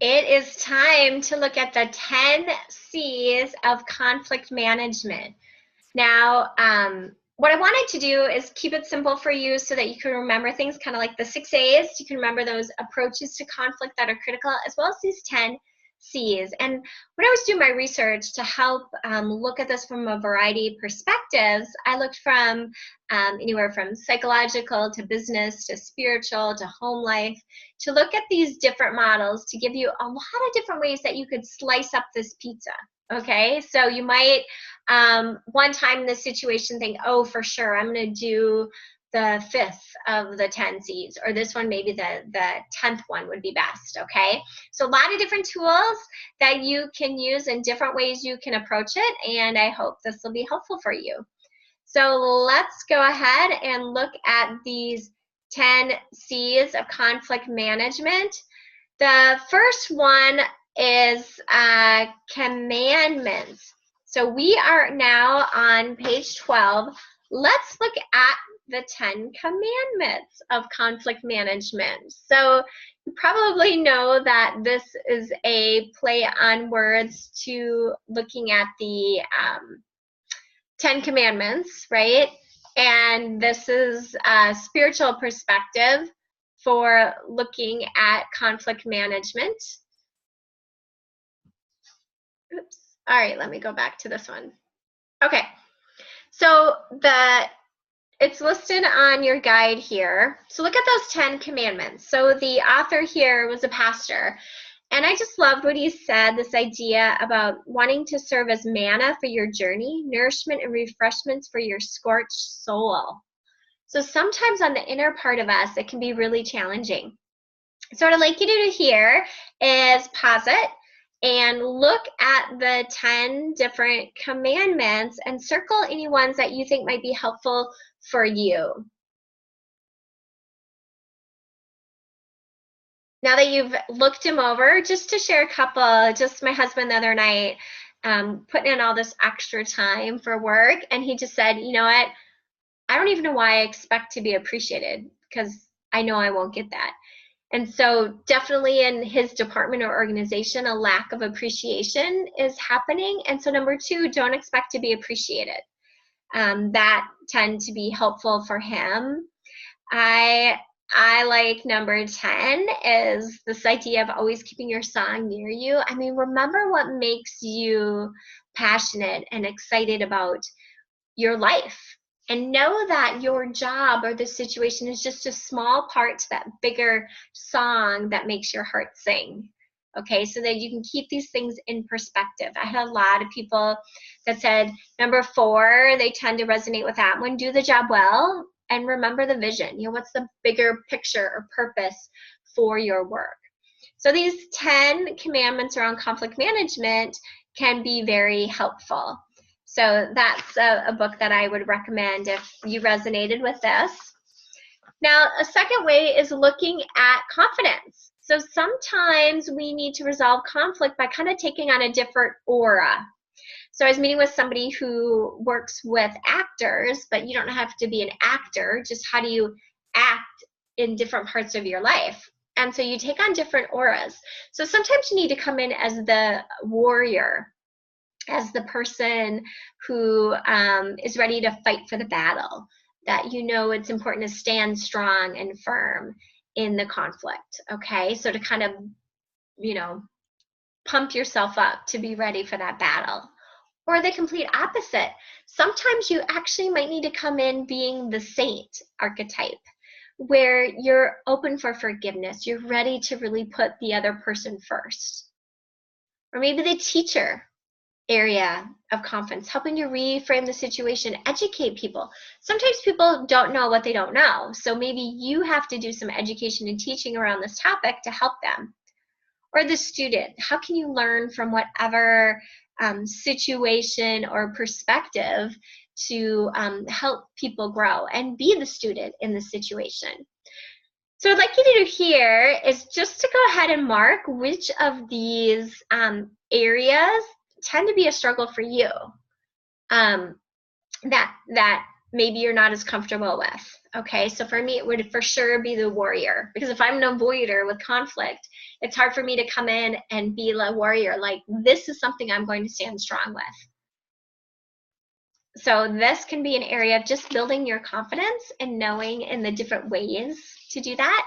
It is time to look at the 10 C's of conflict management. Now, what I wanted to do is keep it simple for you so that you can remember things kind of like the 6 A's. You can remember those approaches to conflict that are critical, as well as these 10 C's. And when I was doing my research to help look at this from a variety of perspectives, I looked from anywhere from psychological to business to spiritual to home life, to look at these different models to give you a lot of different ways that you could slice up this pizza. Okay, so you might one time in this situation think, oh, for sure, I'm going to do the 5th of the 10 C's, or this one, maybe the 10th one would be best. Okay, so a lot of different tools that you can use and different ways you can approach it, and I hope this will be helpful for you. So let's go ahead and look at these 10 C's of conflict management. The first one is commandments. So we are now on page 12. Let's look at the 10 commandments of conflict management. So you probably know that this is a play on words to looking at the 10 commandments, right? And this is a spiritual perspective for looking at conflict management. Oops. All right, let me go back to this one. Okay, so it's listed on your guide here. So look at those 10 commandments. So the author here was a pastor, and I just loved what he said, this idea about wanting to serve as manna for your journey, nourishment and refreshments for your scorched soul. So sometimes on the inner part of us, it can be really challenging. So what I'd like you to do here is pause it and look at the 10 different commandments and circle any ones that you think might be helpful for you. Now that you've looked them over, just to share a couple, just my husband the other night putting in all this extra time for work, and he just said, you know what, I don't even know why I expect to be appreciated, because I know I won't get that. And so definitely in his department or organization, a lack of appreciation is happening. And so number 2, don't expect to be appreciated. That tend to be helpful for him. I like number 10 is this idea of always keeping your song near you. I mean, remember what makes you passionate and excited about your life. And know that your job or the situation is just a small part to that bigger song that makes your heart sing. Okay, so that you can keep these things in perspective. I had a lot of people that said, number 4, they tend to resonate with that one. Do the job well and remember the vision. You know, what's the bigger picture or purpose for your work? So these 10 commandments around conflict management can be very helpful. So that's a book that I would recommend if you resonated with this. Now, a second way is looking at confidence. So sometimes we need to resolve conflict by kind of taking on a different aura. So I was meeting with somebody who works with actors, but you don't have to be an actor, just how do you act in different parts of your life? And so you take on different auras. So sometimes you need to come in as the warrior, as the person who is ready to fight for the battle, that you know it's important to stand strong and firm in the conflict, okay? So to kind of, you know, pump yourself up to be ready for that battle. Or the complete opposite. Sometimes you actually might need to come in being the saint archetype, where you're open for forgiveness. You're ready to really put the other person first. Or maybe the teacher area of confidence, helping you reframe the situation, educate people. Sometimes people don't know what they don't know. So maybe you have to do some education and teaching around this topic to help them. Or the student, how can you learn from whatever situation or perspective to help people grow and be the student in the situation? So what I'd like you to do here is just to go ahead and mark which of these areas tend to be a struggle for you, that maybe you're not as comfortable with. Okay, so for me, it would for sure be the warrior, because if I'm an avoider with conflict, it's hard for me to come in and be a warrior. Like, this is something I'm going to stand strong with. So this can be an area of just building your confidence and knowing in the different ways to do that.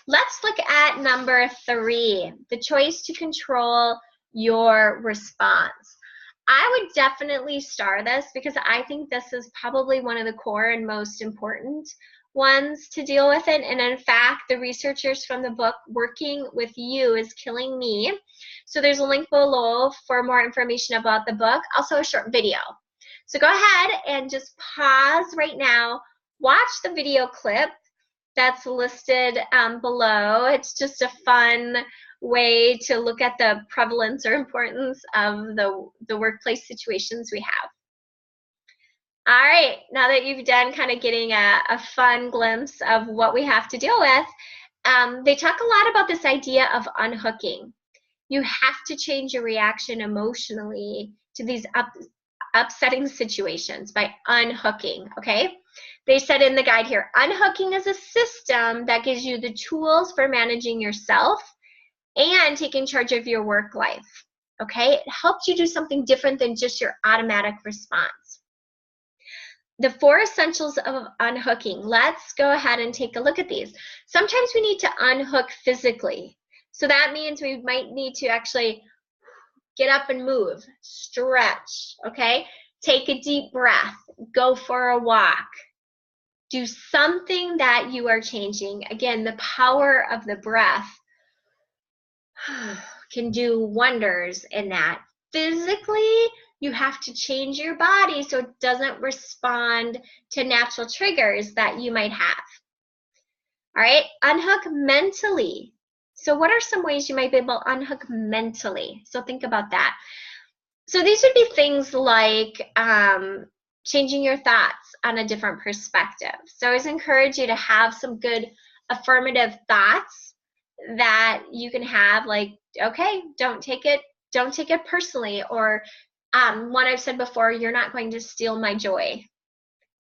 Let's look at number 3, the choice to control your response. I would definitely star this because I think this is probably one of the core and most important ones to deal with it. And in fact, the researchers from the book Working With You Is Killing Me. So there's a link below for more information about the book, also a short video. So go ahead and just pause right now, watch the video clip that's listed below. It's just a fun way to look at the prevalence or importance of the workplace situations we have. All right, now that you've done kind of getting a fun glimpse of what we have to deal with, they talk a lot about this idea of unhooking. You have to change your reaction emotionally to these upsetting situations by unhooking, okay? They said in the guide here, unhooking is a system that gives you the tools for managing yourself and taking charge of your work life, okay? It helps you do something different than just your automatic response. The 4 essentials of unhooking. Let's go ahead and take a look at these. Sometimes we need to unhook physically. So that means we might need to actually get up and move, stretch, okay? Take a deep breath, go for a walk. Do something that you are changing. Again, the power of the breath can do wonders in that. Physically, you have to change your body so it doesn't respond to natural triggers that you might have. All right, unhook mentally. So what are some ways you might be able to unhook mentally? So think about that. So these would be things like changing your thoughts on a different perspective. So I always encourage you to have some good affirmative thoughts that you can have, like, okay, don't take it personally, or one I've said before, you're not going to steal my joy.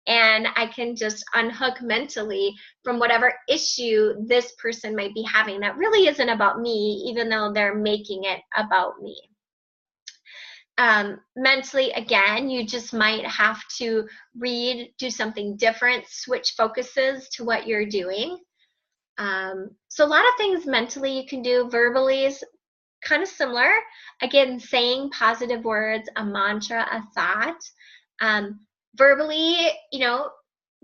And I can just unhook mentally from whatever issue this person might be having that really isn't about me, even though they're making it about me. Mentally, again, you just might have to read, do something different, switch focuses to what you're doing. So a lot of things mentally you can do. Verbally is kind of similar. Again, saying positive words, a mantra, a thought. Verbally, you know,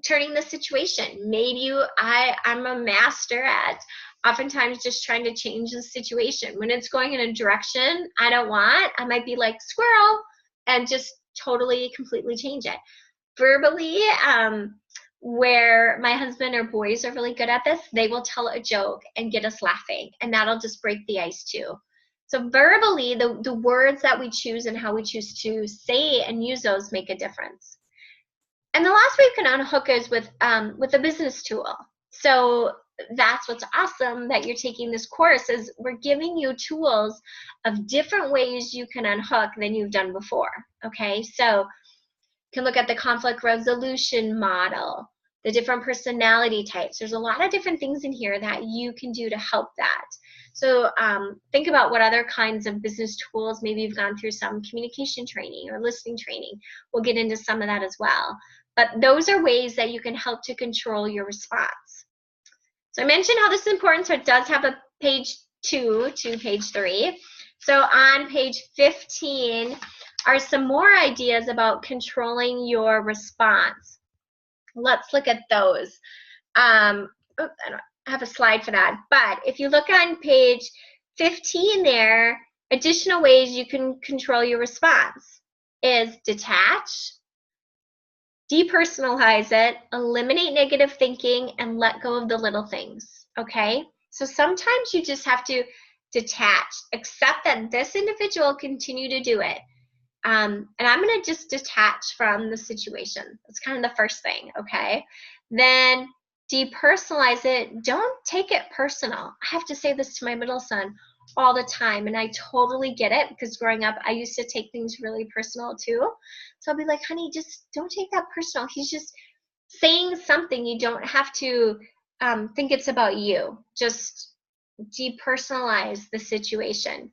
turning the situation. Maybe I'm a master at oftentimes just trying to change the situation. When it's going in a direction I don't want, I might be like, squirrel, and just totally, completely change it. Verbally, where my husband or boys are really good at this, they will tell a joke and get us laughing, and that'll just break the ice too. So verbally, the words that we choose and how we choose to say and use those make a difference. And the last way you can unhook is with a business tool. So that's what's awesome that you're taking this course, is we're giving you tools of different ways you can unhook than you've done before. Okay, so you can look at the conflict resolution model, the different personality types. There's a lot of different things in here that you can do to help that. So think about what other kinds of business tools, maybe you've gone through some communication training or listening training. We'll get into some of that as well. But those are ways that you can help to control your response. So I mentioned how this is important, so it does have a page 2 to page 3. So on page 15 are some more ideas about controlling your response. Let's look at those. I don't have a slide for that, but if you look on page 15 there, additional ways you can control your response is detach, depersonalize it, eliminate negative thinking, and let go of the little things, okay? So sometimes you just have to detach, accept that this individual continue to do it. And I'm going to just detach from the situation. That's kind of the first thing, okay? Then depersonalize it. Don't take it personal. I have to say this to my middle son all the time, and I totally get it, because growing up I used to take things really personal too. So I'll be like, honey, just don't take that personal. He's just saying something, you don't have to think it's about you. Just depersonalize the situation.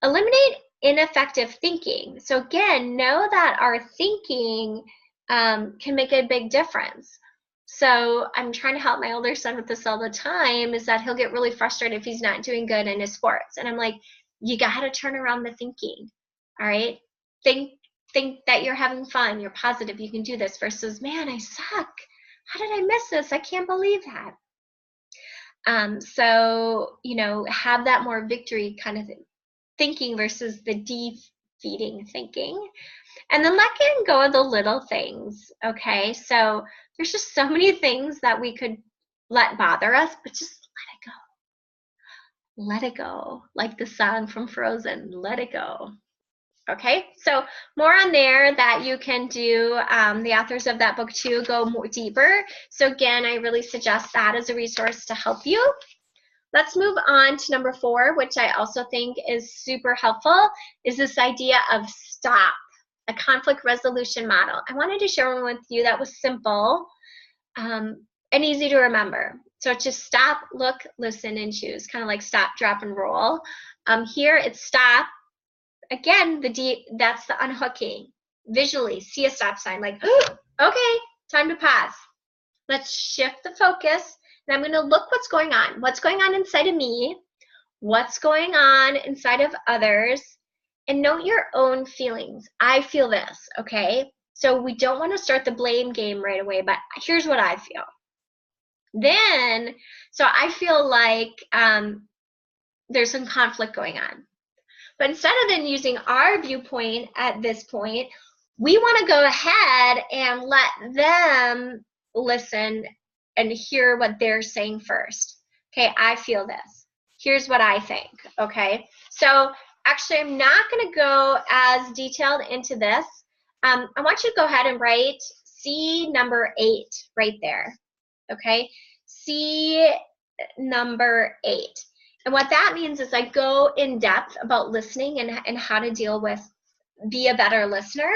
Eliminate ineffective thinking. So again, know that our thinking can make a big difference. So I'm trying to help my older son with this all the time, is that he'll get really frustrated if he's not doing good in his sports. And I'm like, you got to turn around the thinking. All right. Think that you're having fun, you're positive, you can do this, versus, man, I suck. How did I miss this? I can't believe that. So, you know, have that more victory kind of thinking versus the defeating thinking. And then letting go of the little things, okay? So there's just so many things that we could let bother us, but just let it go. Let it go. Like the song from Frozen, let it go. Okay, so more on there that you can do. The authors of that book too go more deeper. So again, I really suggest that as a resource to help you. Let's move on to number 4, which I also think is super helpful, is this idea of STOP, a conflict resolution model. I wanted to share one with you that was simple and easy to remember. So it's just stop, look, listen, and choose, kind of like stop, drop, and roll. Here it's stop. Again, that's the unhooking. Visually, see a stop sign, like, okay, time to pause. Let's shift the focus, and I'm going to look what's going on. What's going on inside of me? What's going on inside of others? And note your own feelings. I feel this, okay? So we don't want to start the blame game right away, but here's what I feel. Then, so I feel like there's some conflict going on. But instead of then using our viewpoint at this point, we want to go ahead and let them listen and hear what they're saying first. Okay, I feel this. Here's what I think, okay? So actually, I'm not going to go as detailed into this. I want you to go ahead and write C number 8 right there, okay? C number 8. And what that means is I go in depth about listening and how to be a better listener.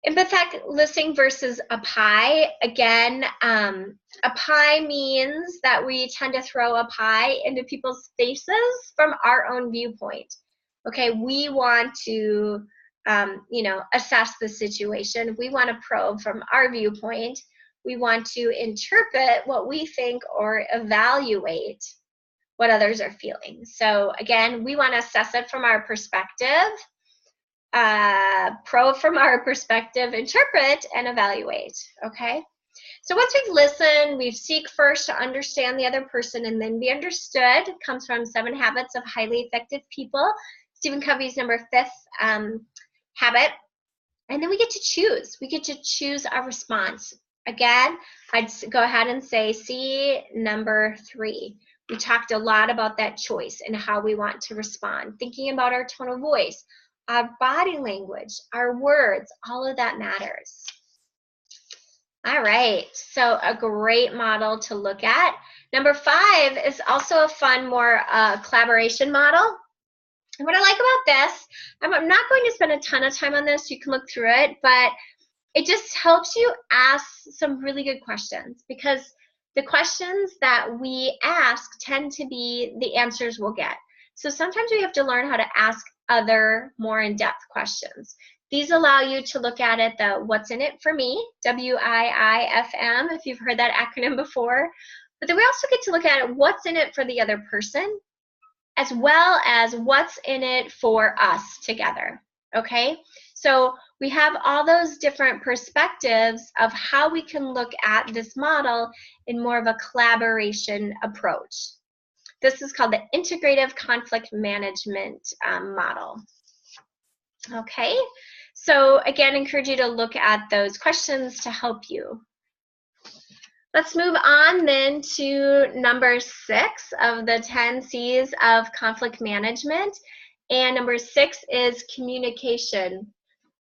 Empathetic listening versus a pie. Again, a pie means that we tend to throw a pie into people's faces from our own viewpoint. Okay, we want to, assess the situation. We want to probe from our viewpoint. We want to interpret what we think or evaluate what others are feeling. So again, we want to assess it from our perspective, probe from our perspective, interpret, and evaluate, okay? So once we've listened, we seek first to understand the other person and then be understood. It comes from 7 Habits of Highly Effective People, Stephen Covey's number 5th habit. And then we get to choose. We get to choose our response. Again, I'd go ahead and say C number 3. We talked a lot about that choice and how we want to respond, thinking about our tone of voice, our body language, our words, all of that matters. All right, so a great model to look at. Number 5 is also a fun, more collaboration model. And what I like about this, I'm not going to spend a ton of time on this. You can look through it, but it just helps you ask some really good questions, because the questions that we ask tend to be the answers we'll get. So sometimes we have to learn how to ask other more in-depth questions. These allow you to look at it, the what's in it for me, WIIFM, if you've heard that acronym before. But then we also get to look at it, what's in it for the other person, as well as what's in it for us together, okay? So we have all those different perspectives of how we can look at this model in more of a collaboration approach. This is called the Integrative Conflict Management model. Okay, so again, encourage you to look at those questions to help you. Let's move on then to number 6 of the 10 C's of conflict management. And number 6 is communication.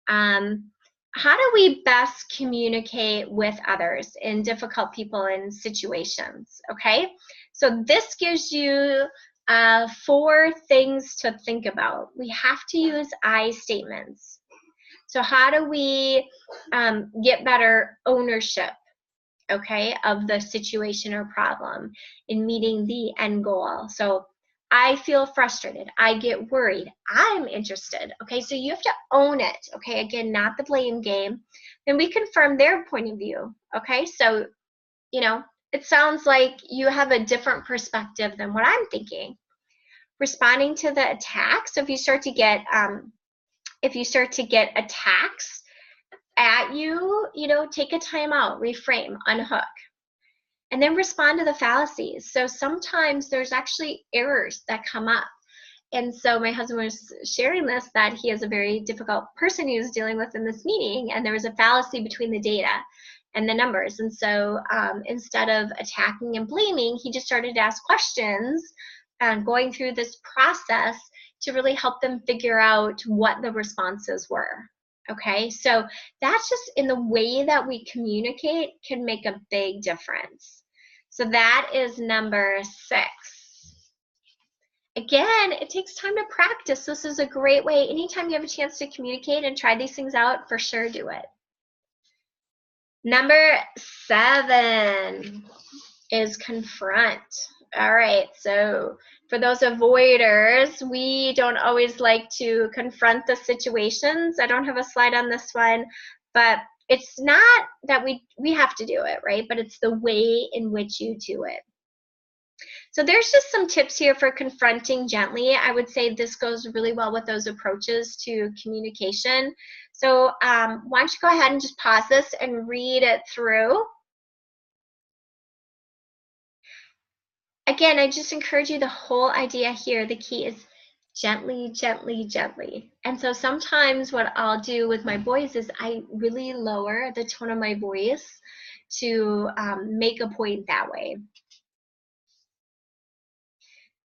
How do we best communicate with others in difficult people and situations? Okay, so this gives you 4 things to think about. We have to use I statements. So how do we get better ownership, okay, of the situation or problem in meeting the end goal? So I feel frustrated. I get worried. I'm interested. Okay, so you have to own it. Okay, again, not the blame game. Then we confirm their point of view. Okay, so, you know, it sounds like you have a different perspective than what I'm thinking. Responding to the attack. So if you start to get attacks at you, you know, take a time out, reframe, unhook. And then respond to the fallacies. So sometimes there's actually errors that come up. And so my husband was sharing this, that he is a very difficult person he was dealing with in this meeting, and there was a fallacy between the data and the numbers. And so instead of attacking and blaming, he just started to ask questions and going through this process to really help them figure out what the responses were. Okay, so that's just in the way that we communicate can make a big difference. So that is number 6. Again, it takes time to practice. This is a great way. Anytime you have a chance to communicate and try these things out, for sure do it. Number 7 is confront. All right, so for those avoiders, we don't always like to confront the situations. I don't have a slide on this one, but it's not that we have to do it, right? But it's the way in which you do it. So there's just some tips here for confronting gently. I would say this goes really well with those approaches to communication. So why don't you go ahead and just pause this and read it through. Again, I just encourage you, the whole idea here, the key is gently, gently, gently. And so sometimes what I'll do with my boys is I really lower the tone of my voice to make a point that way.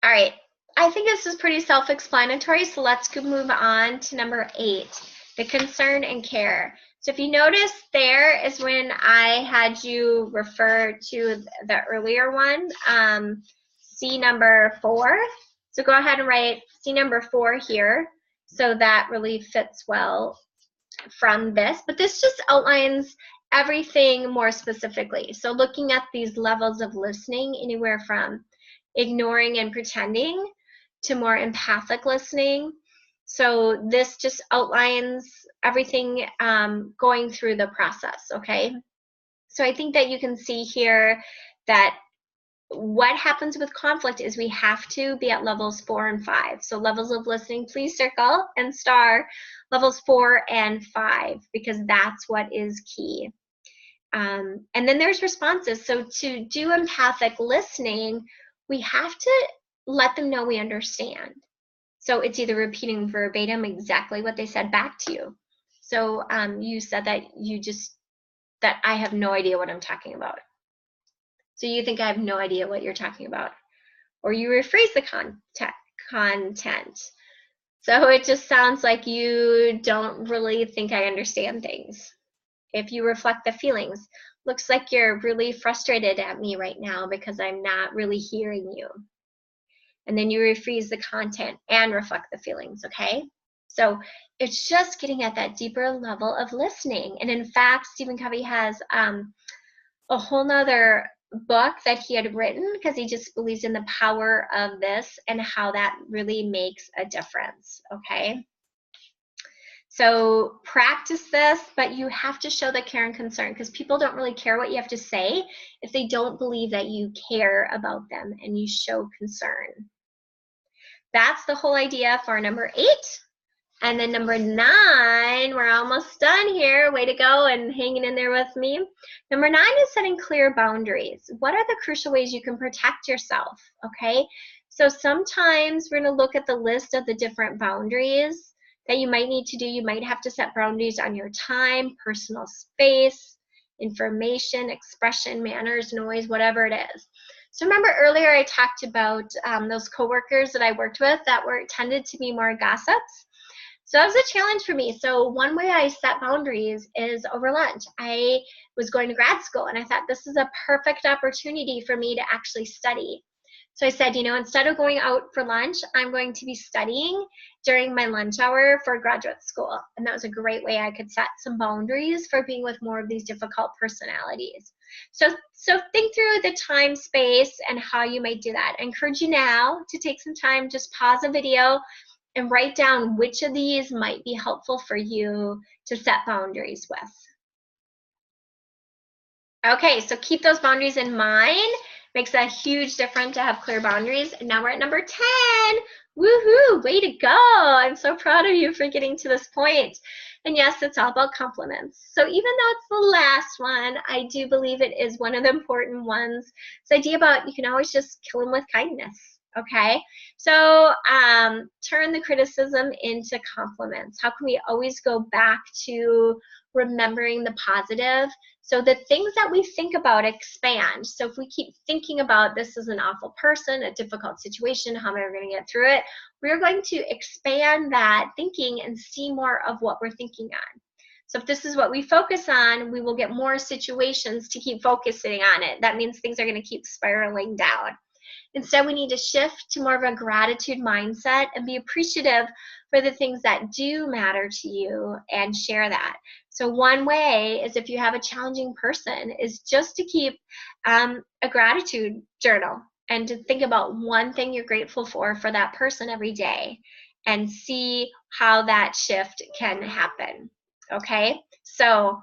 All right, I think this is pretty self-explanatory, so let's move on to number 8, the concern and care. So if you notice, there is when I had you refer to the earlier one, C number 4. So go ahead and write C number 4 here, so that really fits well from this. But this just outlines everything more specifically. So looking at these levels of listening, anywhere from ignoring and pretending to more empathic listening. So this just outlines everything going through the process, okay? So I think that you can see here that what happens with conflict is we have to be at levels 4 and 5. So levels of listening, please circle and star levels 4 and 5, because that's what is key. And then there's responses. So to do empathic listening, we have to let them know we understand. So it's either repeating verbatim exactly what they said back to you. So you said that that I have no idea what I'm talking about. So you think I have no idea what you're talking about. Or you rephrase the content. So it just sounds like you don't really think I understand things. If you reflect the feelings, looks like you're really frustrated at me right now because I'm not really hearing you. And then you rephrase the content and reflect the feelings, okay? So it's just getting at that deeper level of listening. And in fact, Stephen Covey has a whole nother book that he had written because he just believes in the power of this and how that really makes a difference, okay? So practice this, but you have to show the care and concern, because people don't really care what you have to say if they don't believe that you care about them and you show concern. That's the whole idea for number 8. And then number 9, we're almost done here. Way to go and hanging in there with me. Number 9 is setting clear boundaries. What are the crucial ways you can protect yourself, okay? So sometimes we're going to look at the list of the different boundaries that you might need to do. You might have to set boundaries on your time, personal space, information, expression, manners, noise, whatever it is. So remember earlier I talked about those coworkers that I worked with that tended to be more gossips. So that was a challenge for me. So one way I set boundaries is over lunch. I was going to grad school and I thought this is a perfect opportunity for me to actually study. So I said, instead of going out for lunch, I'm going to be studying during my lunch hour for graduate school. And that was a great way I could set some boundaries for being with more of these difficult personalities. So think through the time, space, and how you might do that. I encourage you now to take some time, just pause a video and write down which of these might be helpful for you to set boundaries with. Okay, so keep those boundaries in mind. Makes a huge difference to have clear boundaries. And now we're at number 10. Woohoo, way to go. I'm so proud of you for getting to this point. And yes, it's all about compliments. So even though it's the last one, I do believe it is one of the important ones. This idea about you can always just kill them with kindness. Okay, so turn the criticism into compliments. How can we always go back to remembering the positive? So the things that we think about expand. So if we keep thinking about this is an awful person, a difficult situation, how am I going to get through it? We're going to expand that thinking and see more of what we're thinking on. So if this is what we focus on, we will get more situations to keep focusing on it. That means things are going to keep spiraling down. Instead, we need to shift to more of a gratitude mindset and be appreciative for the things that do matter to you and share that. So one way is if you have a challenging person is just to keep a gratitude journal and to think about one thing you're grateful for that person every day and see how that shift can happen. Okay, so